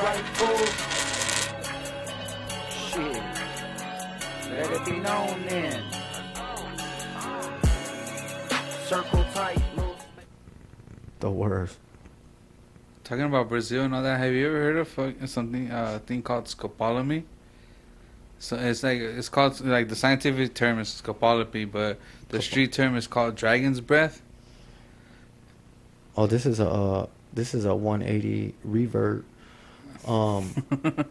right, fool? Shit. Let it be known then. Circle tight, little. The worst. Talking about Brazil and all that, have you ever heard of something thing called scopolamine? So it's called like the scientific term is scopolamine, but the street term is called dragon's breath. Oh, this is a 180 revert.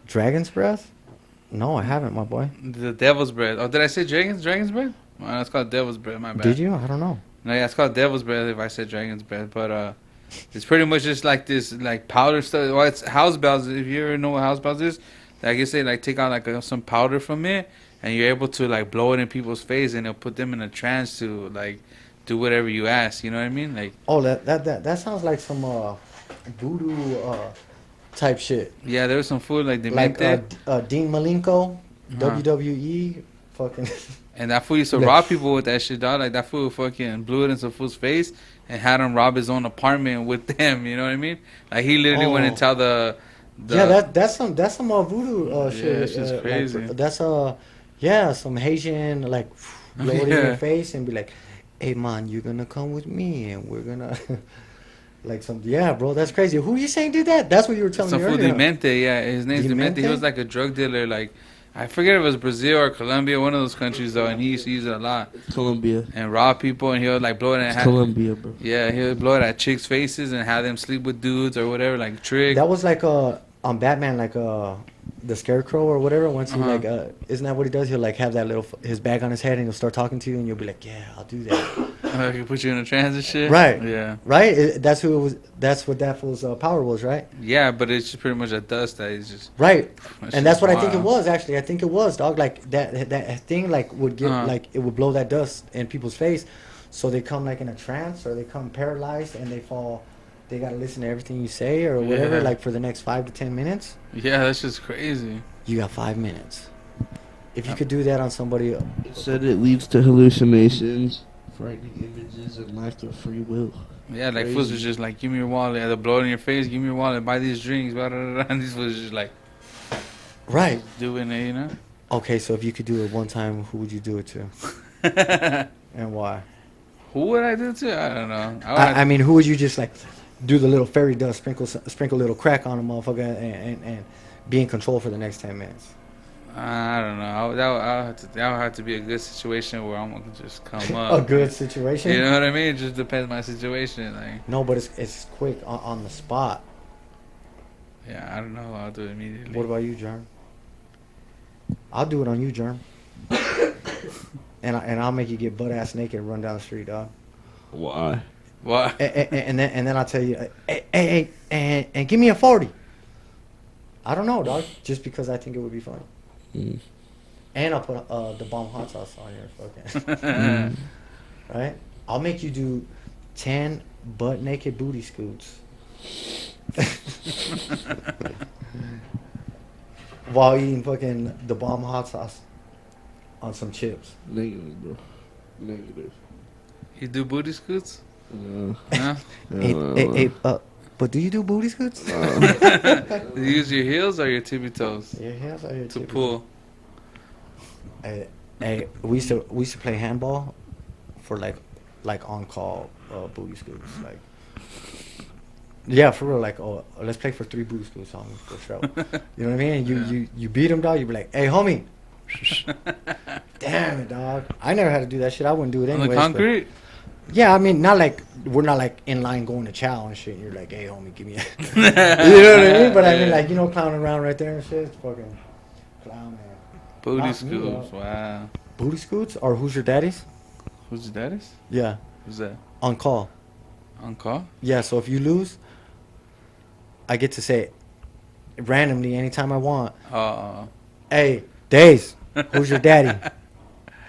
Dragon's breath? No, I haven't, my boy. The devil's breath. Oh, did I say dragon's breath? Oh, it's called devil's breath. My bad. Did you? I don't know. No, yeah, it's called devil's breath if I said dragon's breath, but it's pretty much just like this like powder stuff. Well, it's house bells. If you ever know what house bells is, I guess they like take out like some powder from it, and you're able to like blow it in people's face, and it'll put them in a trance to like do whatever you ask. You know what I mean? Like, Oh, that sounds like some voodoo type shit. yeah, there was some food like Like demente, Dean Malenko, Uh-huh. WWE, fucking. and that fool used to Like- rob people with that shit, dog. Like that fool fucking blew it in some fool's face and had him rob his own apartment with them. You know what I mean? Like he literally went and tell the Yeah, that's some voodoo shit. it's just crazy. Like, that's some Haitian like blow it in Yeah. your face and be like, "Hey man, you're gonna come with me and we're gonna." Like some, yeah, bro, that's crazy. Who you saying did that? That's what you were telling some me fool earlier. demente. Yeah, his name's demente. He Demente? was like a drug dealer. Like I forget if it was Brazil or Colombia, one of those countries though, and he used to use it a lot Colombia. and rob people, and he would like blow it It's at Colombia, bro. yeah, he would blow it at chicks' faces and have them sleep with dudes or whatever, like trick. That was like on Batman, like the Scarecrow or whatever. Once he like isn't that what he does? He'll like have that little his bag on his head and he'll start talking to you and you'll be like, yeah, I'll do that. He could put you in a trance and shit. Right. Yeah. Right? That's who it was. That's what that fool's power was, right? Yeah, but it's just pretty much a dust that is just. Right. That's And that's just what I think it wild. was actually. I think it was, dog. Like that thing like would get like it would blow that dust in people's face, so they come like in a trance or they come paralyzed and they fall. They gotta listen to everything you say or whatever, Yeah. like for the next 5 to 10 minutes. Yeah, that's just crazy. You got 5 minutes. If you could do that on somebody, It said it leads to hallucinations, frightening images, and lack of free will. Yeah, like Crazy. fools was just like, give me your wallet. They'll blow it in your face. Give me your wallet. Buy these drinks. Blah, blah, blah, and these fools just like right? doing it, you know. Okay, so if you could do it one time, who would you do it to, and why? Who would I do to? I don't know. I mean, who would you just like do the little fairy dust, sprinkle a little crack on a motherfucker, and be in control for the next 10 minutes? I don't know. That would have to be a good situation where I'm gonna just come up. A good situation. You know what I mean? It just depends on my situation. Like, No, but it's quick on the spot. yeah, I don't know. I'll do it immediately. What about you, Germ? I'll do it on you, Germ. and I'll make you get butt ass naked and run down the street, dog. Why? What? And then I'll tell you, hey, and give me a 40. I don't know, dog. Just because I think it would be funny. Mm. And I'll put the bomb hot sauce on your fucking. Right? I'll make you do 10 butt naked booty scoots. While eating fucking the bomb hot sauce on some chips. Negative, bro. Negative. You do booty scoots? No. Huh? Hey, but do you do booty scoots? Do you use your heels or your tippy toes Your hands are your to tippy. pull? Hey, we used to play handball for like on call booty scoots. Like, yeah, for real. Like, oh, let's play for 3 booty scoots on for sure. You know what I mean? You beat them, dog. You be like, hey, homie. Damn it, dog. I never had to do that shit. I wouldn't do it On anyway. the concrete? Yeah, I mean, we're not like in line going to chow and shit. You're like, hey, homie, give me a. You know what I mean? But I mean, like, clowning around right there and shit. It's fucking clown, man. Booty Not me, scoots. though. Wow. Booty scoots or who's your daddy's? Who's your daddy's? Yeah, Who's that? on call. On call? Yeah, so if you lose, I get to say randomly anytime I want. Hey, Days, who's your daddy?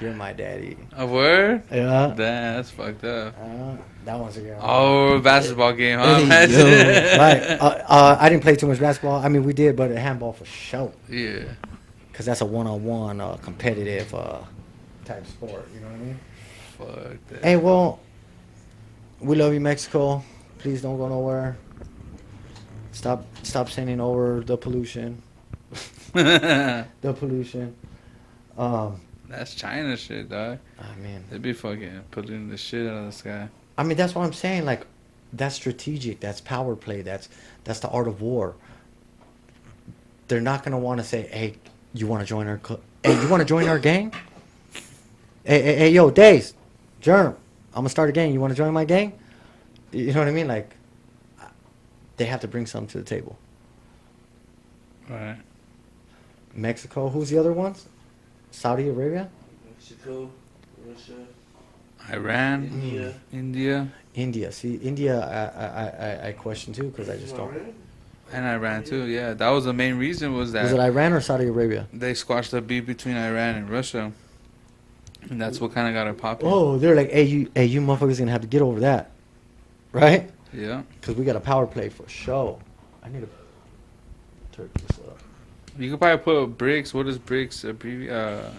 You're my daddy. A word? Yeah. Damn, that's fucked up. That one's a girl. Oh, basketball game, huh? Hey, Imagine. yo. Right. I didn't play too much basketball. I mean, we did, but handball for sure. Yeah. Because that's a one-on-one competitive type sport. You know what I mean? Fuck that. Hey, well, we love you, Mexico. Please don't go nowhere. Stop sending over the pollution. The pollution. That's China shit, dog. I mean, They be fucking polluting the shit out of the sky. I mean that's what I'm saying. Like, that's strategic. That's power play. That's the art of war. They're not gonna want to say, "Hey, you want to join our Hey, you want to join our gang? Hey, yo, Days, Germ, I'm gonna start a gang. You want to join my gang? You know what I mean? Like, they have to bring something to the table. Right. Mexico. Who's the other ones? Saudi Arabia. Mexico, Russia, Iran, India. India, India. See, India, I question too because I just don't. and Iran too. Yeah, that was the main reason was that Was it Iran or Saudi Arabia? they squashed the beef between Iran and Russia, and that's what kind of got it popping. Oh, they're like, hey, you motherfuckers gonna have to get over that, right? Yeah. Because we got a power play for show. I need to turn this up. You could probably put BRICS. What is BRICS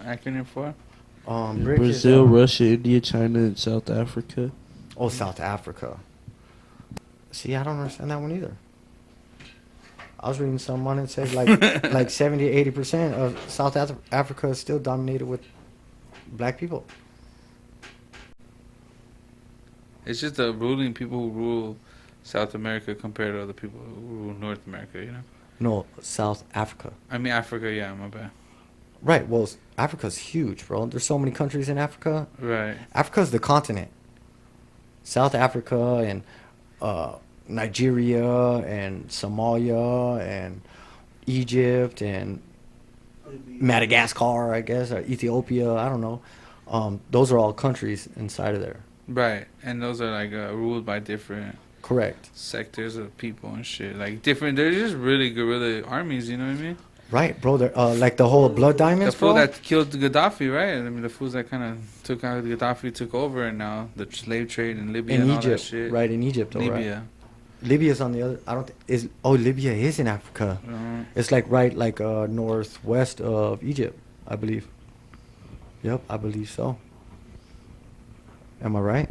acronym for? Bridges, Brazil, Russia, India, China, and South Africa. Oh, South Africa. See, I don't understand that one either. I was reading someone and it says like 70 to 80% of South Africa is still dominated with black people. It's just the ruling people who rule South America compared to other people who rule North America, you know? No, South Africa. I mean, Africa, yeah, my bad. Right. Well, Africa's huge, bro. There's so many countries in Africa. Right. Africa's the continent. South Africa and Nigeria and Somalia and Egypt and Madagascar, I guess, or Ethiopia. I don't know. Those are all countries inside of there. Right. And those are like ruled by different Correct. sectors of people and shit. Like different, they're just really guerrilla armies, you know what I mean? Right, bro. They're, like the whole blood diamonds, The fool bro. that killed Gaddafi, right? I mean, the fools that kind of took out Gaddafi took over, and now the slave trade in Libya In and all that Egypt, shit. right? In Egypt, though, right? Libya. Libya's on the other. I don't. Is Libya is in Africa. It's like right, like northwest of Egypt, I believe. Yep, I believe so. Am I right?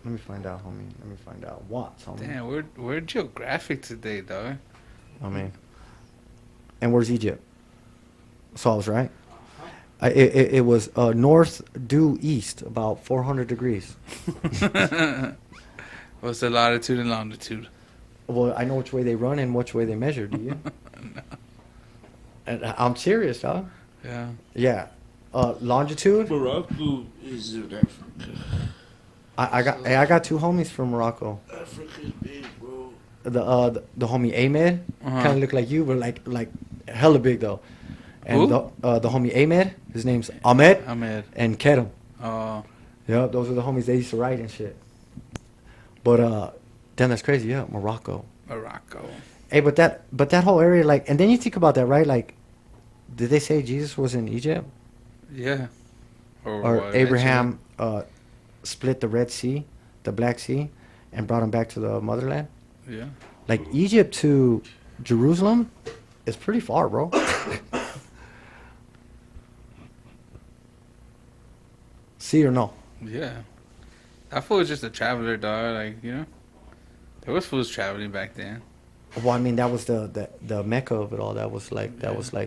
Let me find out, homie. Let me find out. Watts, homie. Damn, we're geographic today, dog. I mean, and where's Egypt? So I was right. It was north due east, about 400 degrees. What's the latitude and longitude? Well, I know which way they run and which way they measure. Do you? No. And I'm serious, dog. Yeah. Yeah. Longitude. Morocco is in Africa. I got two homies from Morocco. Africa's big, bro. The homie Ahmed Uh-huh. kind of look like you, but like hella big though. And Who? the homie Ahmed, his name's Ahmed Ahmed. and Kerem. Oh. Yep, those are the homies they used to ride and shit. But damn, that's crazy. Yeah, Morocco. Morocco. Hey, but that whole area, like, and then you think about that, right? Like, did they say Jesus was in Egypt Yeah. or what, Abraham split the Red Sea, the Black Sea, and brought him back to the motherland? eventually? Yeah. Like Egypt to Jerusalem is pretty far, bro. See or no? Yeah. That fool was just a traveler, dog. Like, you know? There was fools traveling back then. Well, I mean, that was the Mecca of it all. That was like Yeah.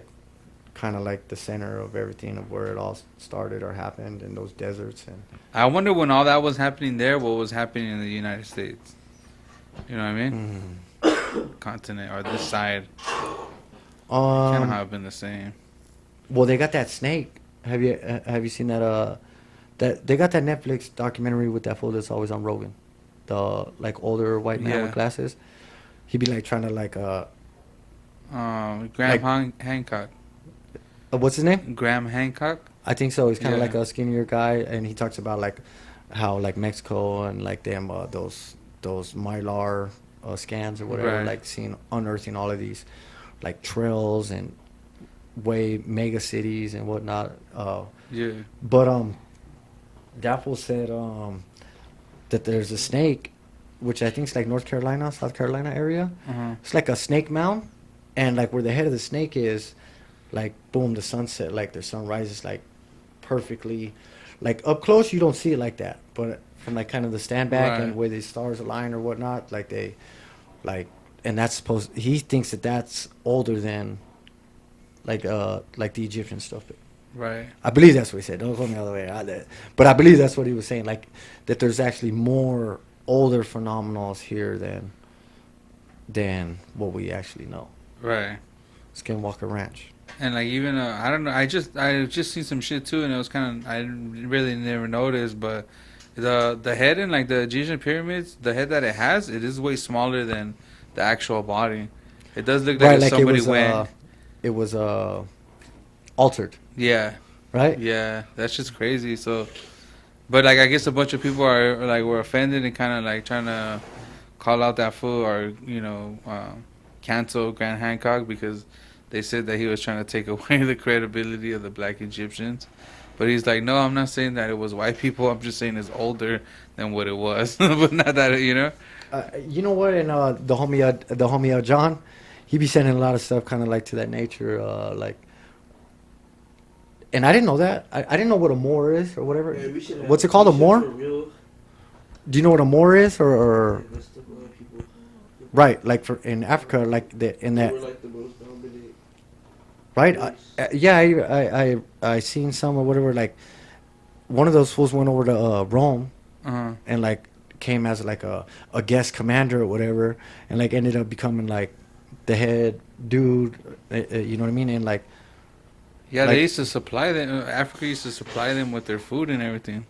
kind of like the center of everything of where it all started or happened in those deserts. And I wonder when all that was happening there, what was happening in the United States. You know what I mean? Continent or this side. Kind of have been the same. well, they got that snake. Have you seen that? That they got that Netflix documentary with that fool that's always on Rogan, the like older white man Yeah. with glasses. He'd be like trying to like Graham Hancock. what's his name? Graham Hancock? I think so. He's kind of Yeah. like a skinnier guy, and he talks about like how like Mexico and like them those mylar scans or whatever, Right. like unearthing all of these like trails and way mega cities and whatnot. Yeah. But that fool said that there's a snake, which I think is like North Carolina, South Carolina area. Uh-huh. It's like a snake mound, and like where the head of the snake is, like boom, the sunset, like the sun rises like perfectly, like up close you don't see it like that, but from like kind of the stand back Right. and where the stars align or whatnot, like they like, and that's supposed. He thinks that that's older than, like the Egyptian stuff. Right. I believe that's what he said. Don't quote me all the way. But I believe that's what he was saying. Like that there's actually more older phenomenals here than what we actually know. Right. Skinwalker Ranch. And like even I don't know. I just seen some shit too, and it was kind of I really never noticed, but the head in like the Egyptian pyramids, the head that it has, it is way smaller than the actual body. It does look like, Right, like somebody went. it was altered. Yeah. Right. Yeah. That's just crazy. So, but like I guess a bunch of people are like were offended and kind of like trying to call out that fool or cancel Grant Hancock because they said that he was trying to take away the credibility of the black Egyptians. But he's like, no, I'm not saying that it was white people. I'm just saying it's older than what it was. But not that, you know? You know what? And the homie John, he be sending a lot of stuff kind of like to that nature. Like, and I didn't know that. I didn't know what a Moor is or whatever. Yeah, we should have What's it called? A Moor? for real. Do you know what a Moor is? Or Yeah, that's the black people. right? Like for in Africa, like in They that. were like the most dominant. Right? Yeah, I seen some or whatever. Like one of those fools went over to Rome Uh-huh. and like came as like a guest commander or whatever, and like ended up becoming like the head dude. You know what I mean? And like Yeah, Like- they used to supply them. Africa used to supply them with their food and everything.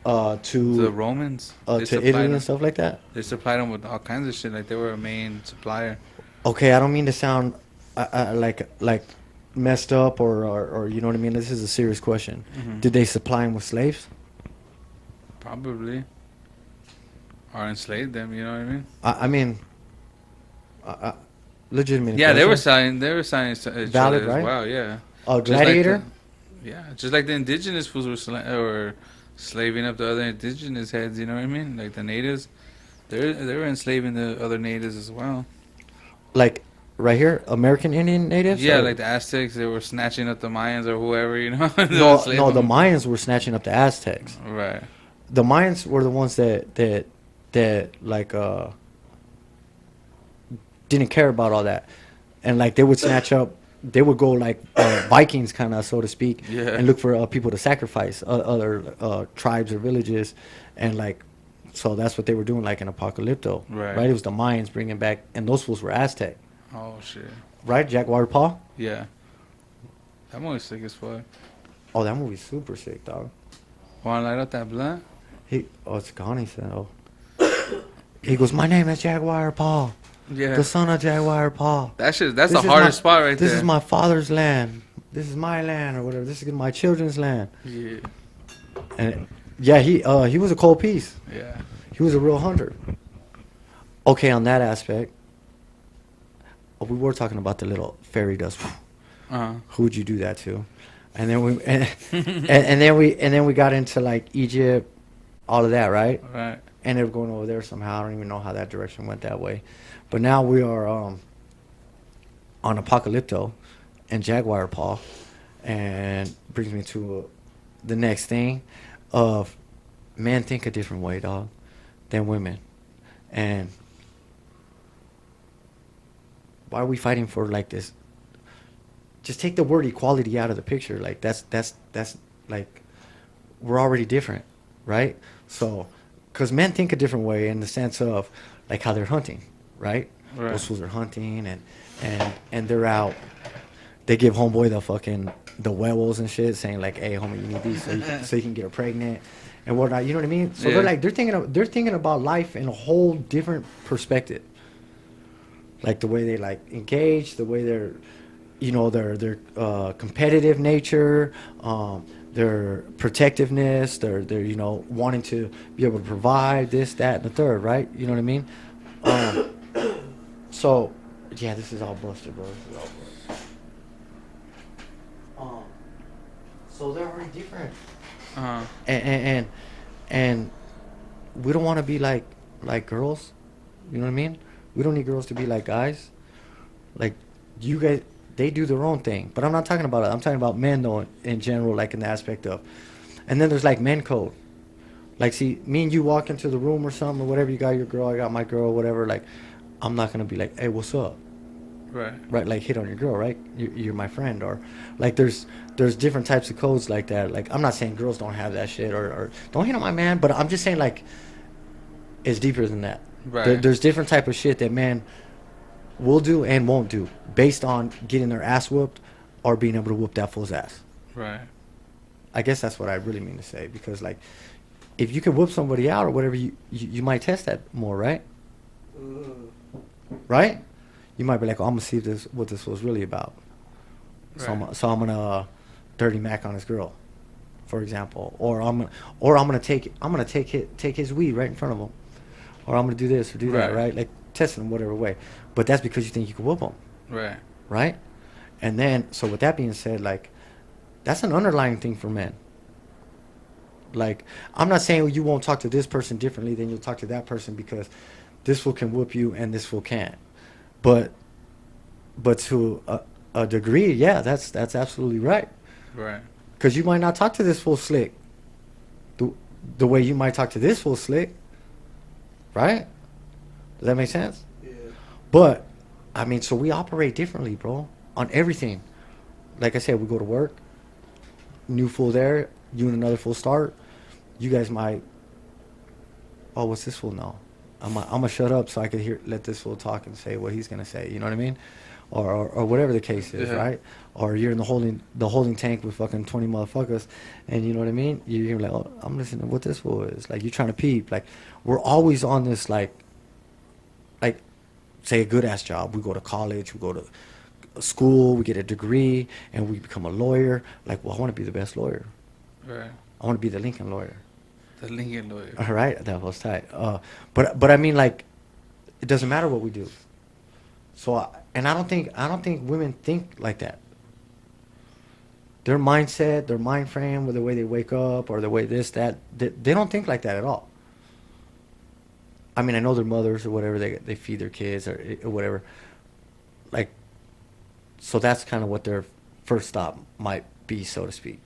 to The Romans. They to supplied Italy them- and stuff like that. They supplied them with all kinds of shit. Like they were a main supplier. Okay, I don't mean to sound like messed up or you know what I mean. This is a serious question. Mhm. Did they supply him with slaves? Probably. Or enslaved them. You know what I mean? I mean, legitimate. Yeah, they were question. selling each other Valid, as right? well. Yeah. A Just like gladiator. yeah, just like the indigenous fools were slaving up the other indigenous heads. You know what I mean? Like the natives, they were enslaving the other natives as well. Like right here, American Indian natives. Yeah, or- like the Aztecs, they were snatching up the Mayans or whoever. You know? They no, enslaved no, the them. Mayans were snatching up the Aztecs. Right. The Mayans were the ones that like didn't care about all that, and like they would snatch up. They would go like Vikings, kind of, so to speak, Yeah. and look for people to sacrifice other tribes or villages, and like, so that's what they were doing, like in Apocalypto, Right. It was the Mayans bringing back, and those fools were Aztec, Oh shit. right? Jaguar Paw. Yeah. That movie's sick as fuck. Oh, that movie's super sick, dog. Wanna light up that blunt? It's gone. He said, oh. He goes, my name is Jaguar Paw, Yeah. the son of Jaguar Paw. That's the This is hardest my- spot right This there. is my father's land. This is my land, or whatever. This is my children's land. Yeah. And yeah, he was a cold piece. Yeah. He was a real hunter. Okay, on that aspect, we were talking about the little fairy dust. Uh-huh. Who would you do that to? And then we got into like Egypt, all of that, right? Right. Ended up going over there somehow. I don't even know how that direction went that way. But now we are on Apocalypto and Jaguar Paw, and brings me to the next thing of men think a different way, dog, than women. And why are we fighting for like this? Just take the word equality out of the picture. Like that's like we're already different, right? So, because men think a different way in the sense of like how they're hunting, right? Right. Those fools are hunting and they're out. They give homeboy the werewolves and shit, saying like, "Hey, homie, you need these so you can get her pregnant and whatnot." You know what I mean? So Yeah. they're thinking about life in a whole different perspective. Like the way they like engage, the way they're, you know, their competitive nature, their protectiveness, their you know wanting to be able to provide this, that, and the third, right? You know what I mean? So, yeah, this is all busted, bro. This is all busted. So they're already different, Uh-huh. and we don't want to be like girls. You know what I mean? We don't need girls to be like guys. Like you guys, they do their own thing. But I'm not talking about it. I'm talking about men though in general, like in the aspect of. And then there's like men code. Like, see, me and you walk into the room or something or whatever. You got your girl, I got my girl, whatever. Like, I'm not gonna be like, hey, what's up? Right. Right, like hit on your girl, right? You're my friend, or like there's different types of codes like that. Like, I'm not saying girls don't have that shit, or don't hit on my man, but I'm just saying like it's deeper than that. Right. There's different type of shit that men will do and won't do based on getting their ass whooped or being able to whoop that fool's ass. Right. I guess that's what I really mean to say, because like if you can whoop somebody out or whatever, you might test that more, right? Right? You might be like, oh, I'm gonna see what this was really about. Right. So I'm gonna dirty Mac on his girl, for example, or I'm gonna take his weed right in front of him, or I'm gonna do this or do that, Right. right? Like testing him whatever way, but that's because you think you can whoop him, Right. right? And then, so with that being said, like that's an underlying thing for men. Like, I'm not saying you won't talk to this person differently than you'll talk to that person, because this fool can whoop you and this fool can't. But to a degree, yeah, that's absolutely right. Right. Because you might not talk to this fool slick the way you might talk to this fool slick, right? Does that make sense? Yeah. But I mean, so we operate differently, bro, on everything. Like I said, we go to work, new fool there, you and another fool start. You guys might, oh, what's this fool know? I'm gonna shut up so I could let this fool talk and say what he's gonna say. You know what I mean? Or whatever the case is, Yeah. right? Or you're in the holding tank with fucking 20 motherfuckers, and you know what I mean? You're like, oh, I'm listening to what this fool is. Like, you're trying to peep. Like, we're always on this like say a good ass job. We go to college, we go to school, we get a degree, and we become a lawyer. Like, well, I want to be the best lawyer. Right. I want to be the Lincoln lawyer. The Lincoln lawyer. All right, that was tight. But I mean, like, it doesn't matter what we do. So, I don't think women think like that. Their mindset, their mind frame, or the way they wake up, or the way this, that, they don't think like that at all. I mean, I know their mothers or whatever, they feed their kids or whatever. Like, so that's kind of what their first stop might be, so to speak.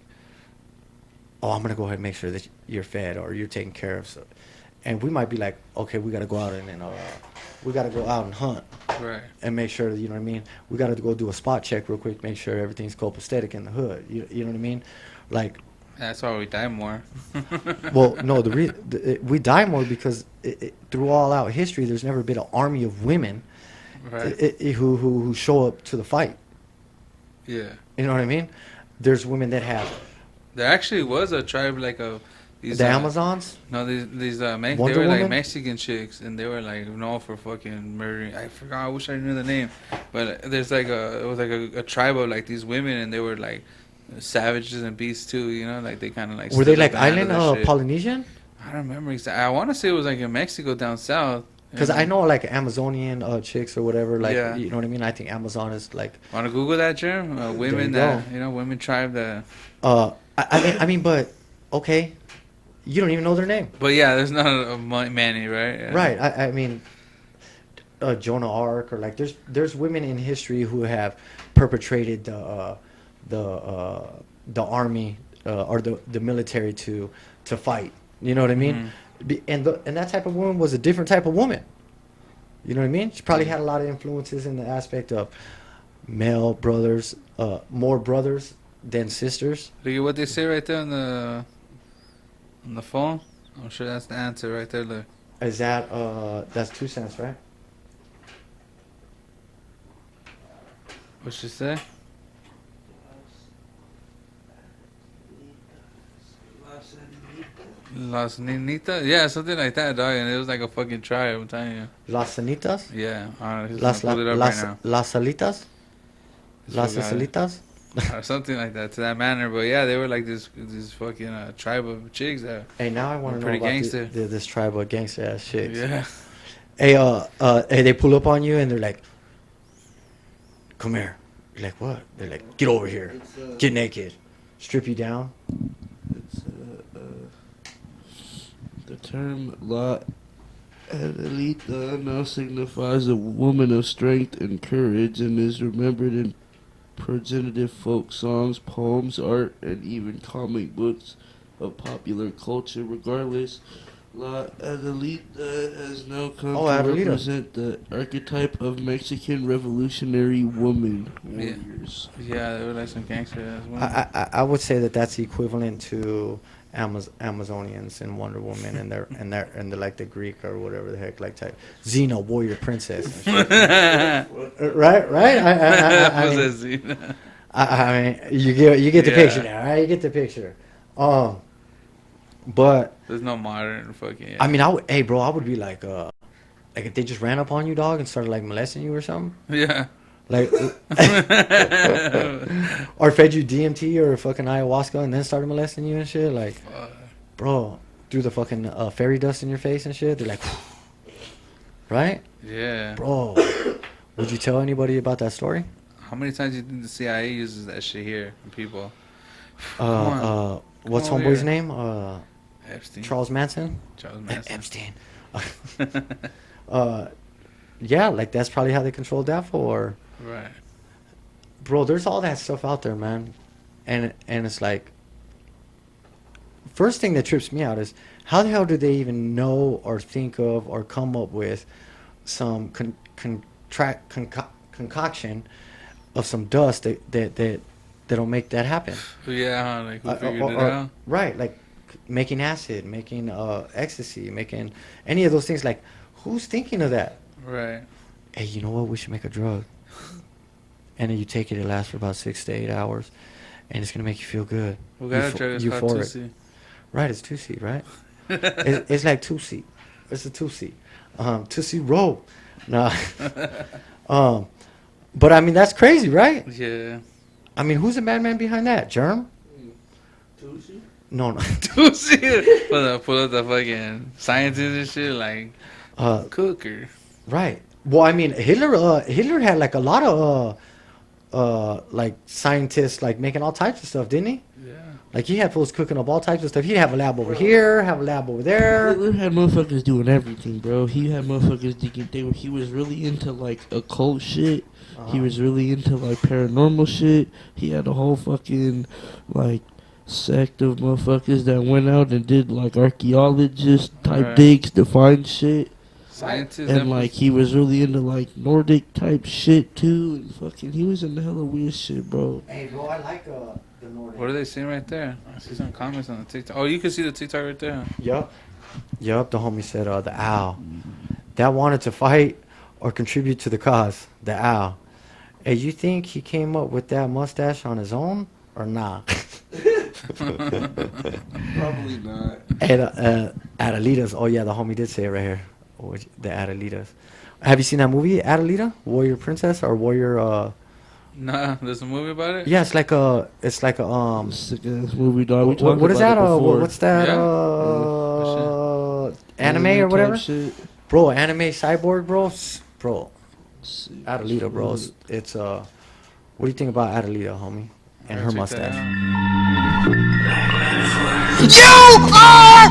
Oh, I'm gonna go ahead and make sure that you're fed or you're taken care of. So, and we might be like, okay, we gotta go out and we gotta go out and hunt. Right. And make sure that, you know what I mean. We gotta go do a spot check real quick, make sure everything's copacetic in the hood. You know what I mean? Like, That's why we die more. well, no, we die more because through all out history, there's never been an army of women Right. who show up to the fight. Yeah. You know what I mean? There's women that have There actually was a tribe like these the Amazons. No, these they Wonder were like Woman? Mexican chicks, and they were like known for fucking murdering. I forgot. I wish I knew the name, but there's like it was like a tribe of like these women, and they were like savages and beasts too. You know, like they kind of like. Were they stood like up and handled island their shit. Polynesian? I don't remember exactly. I want to say it was like in Mexico down south. Because I know like Amazonian chicks or whatever. Like, Yeah. you know what I mean? I think Amazon is like. Want to Google that, Jim? Women you that go. women tribe that. I mean, but okay, you don't even know their name. But yeah, there's not a Manny, right? Yeah. Right. I mean, Joan of Arc, or like there's women in history who have perpetrated the army or the military to fight. You know what I mean? And that type of woman was a different type of woman. You know what I mean? She probably had a lot of influences in the aspect of male brothers, more brothers than sisters. Look at what they say right there on the phone. I'm sure that's the answer right there. Look. Is that that's 2 cents, right? What she say? Las Ninitas? Yeah, something like that, dog. And it was like a fucking tribe, I'm telling you. Las Sanitas? Yeah, he's Las gonna pull it up right now. Las Salitas? Las Forgot it. Salitas? Or something like that, to that manner. But yeah, they were like this fucking tribe of chicks that. Hey, now I want to know Pretty about gangster. this tribe of gangster ass chicks. Yeah. Hey, they pull up on you and they're like, "Come here." You're like, "What?" They're like, "Get over here. Get naked. Strip you down." It's the term La Adelita now signifies a woman of strength and courage, and is remembered in progenitive folk songs, poems, art, and even comic books of popular culture. Regardless, La Adelita has now come Oh, to Adelita. represent the archetype of Mexican revolutionary woman Yeah. warriors. Yeah, they were like some gangster ass women. I would say that that's equivalent to Amazonians and Wonder Woman and the like the Greek or whatever the heck like type Xena warrior princess. And shit. Right. I What's mean, that scene? I mean, you get the Yeah. picture now, right? You get the picture. But There's no modern fucking. I mean, hey, bro, I would be like if they just ran up on you, dog, and started like molesting you or something, Yeah. like, or fed you DMT or fucking ayahuasca and then started molesting you and shit, like, bro, threw the fucking fairy dust in your face and shit. They're like, right, Yeah. bro. Would you tell anybody about that story? How many times do you think the CIA uses that shit here on people? on. What's Come on homeboy's here. name? Epstein. Charles Manson. Charles Manson. Epstein. Yeah, like that's probably how they controlled that for. Right. Bro, there's all that stuff out there, man, and it's like, first thing that trips me out is how the hell do they even know or think of or come up with some concoction of some dust that'll make that happen? Yeah, huh? Like who figured it out? Right, like making acid, making ecstasy, making any of those things. Like, who's thinking of that? Right. Hey, you know what? We should make a drug. And then you take it, it lasts for about 6 to 8 hours, and it's going to make you feel good. We got a drug that's called Euphoric. 2C. Right, it's 2C, right? It's like 2C. It's a 2C. 2C roll. Nah. But I mean, that's crazy, right? Yeah. I mean, who's the madman behind that? Germ? Tucci? No, no. 2C. Pull up the fucking scientists and shit, like Cooker. Right. Well, I mean, Hitler had like a lot of like scientists like making all types of stuff, didn't he? Yeah. Like he had fools cooking up all types of stuff. He'd have a lab over here, have a lab over there. Hitler had motherfuckers doing everything, bro. He had motherfuckers thinking he was really into like occult shit. He was really into like paranormal shit. He had a whole fucking like sect of motherfuckers that went out and did like archaeologist type Right. digs to find shit. Scientists. And like he was really into like Nordic type shit too. And fucking he was into hella weird shit, bro. Hey, bro, I like the Nordic. What are they saying right there? I see some comments on the TikTok. Oh, you can see the TikTok right there. Yup. The homie said the owl that wanted to fight or contribute to the cause. The owl. Hey, you think he came up with that mustache on his own or nah? Probably not. And Adelitas. Oh yeah, the homie did say it right here. The Adelitas. Have you seen that movie, Adelita? Warrior Princess or Warrior? Nah, there's a movie about it. Yeah, it's like a Sick ass movie, dog. We talked what is that? about it before. What's that? Yeah. Anime or type whatever. Shit. Bro, anime cyborg, bro. Bro, Sick. Adelita, bro. It's What do you think about Adelita, homie? And her Check that mustache. out. You are